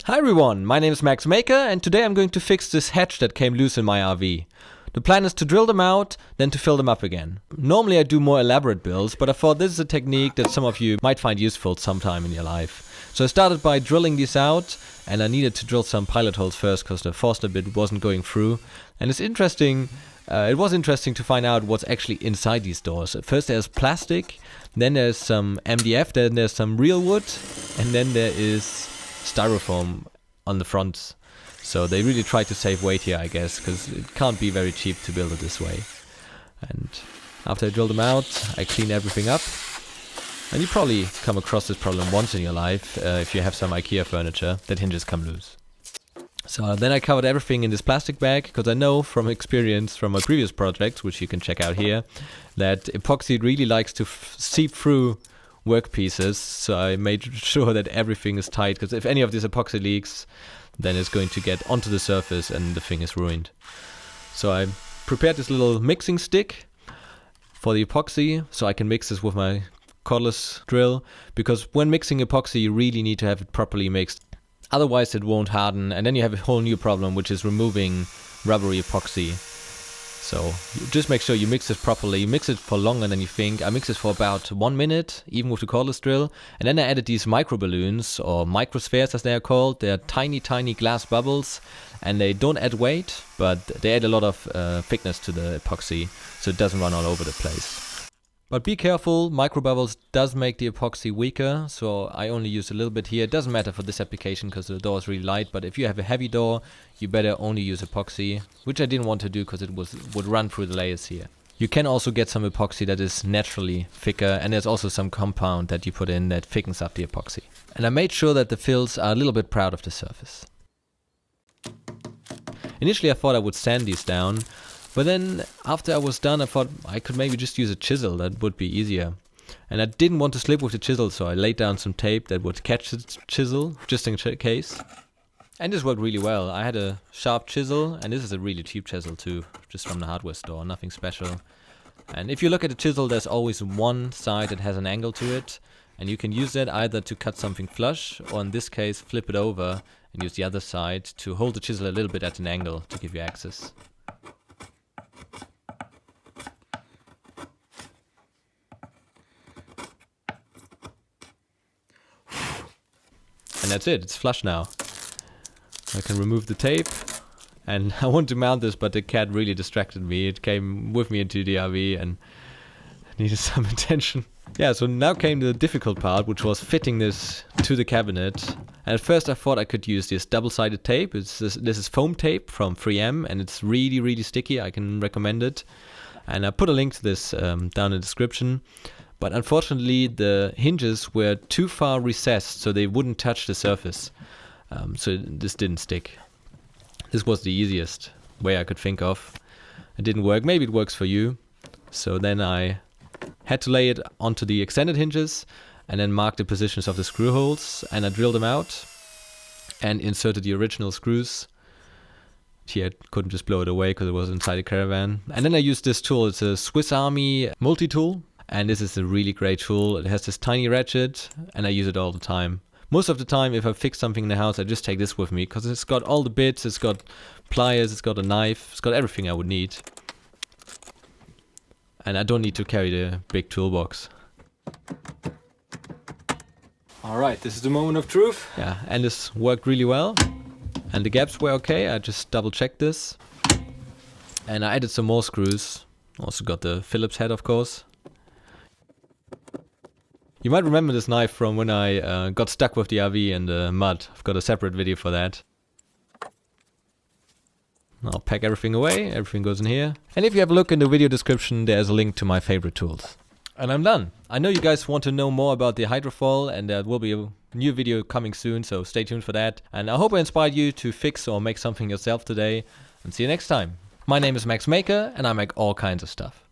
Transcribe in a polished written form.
Hi everyone, my name is Max Maker and today I'm going to fix this hatch that came loose in my RV. The plan is to drill them out, then to fill them up again. Normally I do more elaborate builds, but I thought this is a technique that some of you might find useful sometime in your life. So I started by drilling these out, and I needed to drill some pilot holes first because the Forster bit wasn't going through. And it's interesting, it was interesting to find out what's actually inside these doors. First there's plastic, then there's some MDF, then there's some real wood, and then there is styrofoam on the front. So they really try to save weight here, I guess, because it can't be very cheap to build it this way. And after I drill them out, I clean everything up. And you probably come across this problem once in your life if you have some IKEA furniture that hinges come loose. So then I covered everything in this plastic bag, because I know from experience from my previous projects, which you can check out here, that epoxy really likes to seep through workpieces. So I made sure that everything is tight, because if any of this epoxy leaks, then it's going to get onto the surface and the thing is ruined. So I prepared this little mixing stick for the epoxy, so I can mix this with my cordless drill, because when mixing epoxy you really need to have it properly mixed, otherwise it won't harden, and then you have a whole new problem, which is removing rubbery epoxy. So you just make sure you mix it properly. You mix it for longer than you think. I mixed it for about 1 minute, even with the cordless drill. And then I added these micro balloons, or microspheres as they are called. They're tiny, tiny glass bubbles, and they don't add weight, but they add a lot of thickness to the epoxy, so it doesn't run all over the place. But be careful, micro bubbles does make the epoxy weaker, so I only use a little bit here. It doesn't matter for this application because the door is really light, but if you have a heavy door, you better only use epoxy, which I didn't want to do because it would run through the layers here. You can also get some epoxy that is naturally thicker, and there's also some compound that you put in that thickens up the epoxy. And I made sure that the fills are a little bit proud of the surface. Initially I thought I would sand these down, but then after I was done I thought I could maybe just use a chisel, that would be easier. And I didn't want to slip with the chisel, so I laid down some tape that would catch the chisel, just in case. And this worked really well. I had a sharp chisel, and this is a really cheap chisel too, just from the hardware store, nothing special. And if you look at the chisel, there's always one side that has an angle to it, and you can use that either to cut something flush, or in this case flip it over and use the other side to hold the chisel a little bit at an angle to give you access. And that's it, it's flush now. I can remove the tape, and I want to mount this, but the cat really distracted me. It came with me into the RV and needed some attention. Yeah, so now came the difficult part, which was fitting this to the cabinet. And at first I thought I could use this double-sided tape. This is foam tape from 3M, and it's really, really sticky. I can recommend it. And I put a link to this down in the description. But unfortunately the hinges were too far recessed, so they wouldn't touch the surface. So this didn't stick. This was the easiest way I could think of. It didn't work. Maybe it works for you. So then I had to lay it onto the extended hinges and then mark the positions of the screw holes, and I drilled them out and inserted the original screws. Here I couldn't just blow it away because it was inside the caravan. And then I used this tool. It's a Swiss Army multi-tool. And this is a really great tool. It has this tiny ratchet, and I use it all the time. Most of the time, if I fix something in the house, I just take this with me, because it's got all the bits, it's got pliers, it's got a knife, it's got everything I would need. And I don't need to carry the big toolbox. Alright, this is the moment of truth. Yeah, and this worked really well. And the gaps were okay, I just double checked this. And I added some more screws. Also got the Phillips head, of course. You might remember this knife from when I got stuck with the RV in the mud. I've got a separate video for that. I'll pack everything away, everything goes in here. And if you have a look in the video description, there's a link to my favorite tools. And I'm done. I know you guys want to know more about the hydrofoil, and there will be a new video coming soon, so stay tuned for that. And I hope I inspired you to fix or make something yourself today. And see you next time. My name is Max Maker, and I make all kinds of stuff.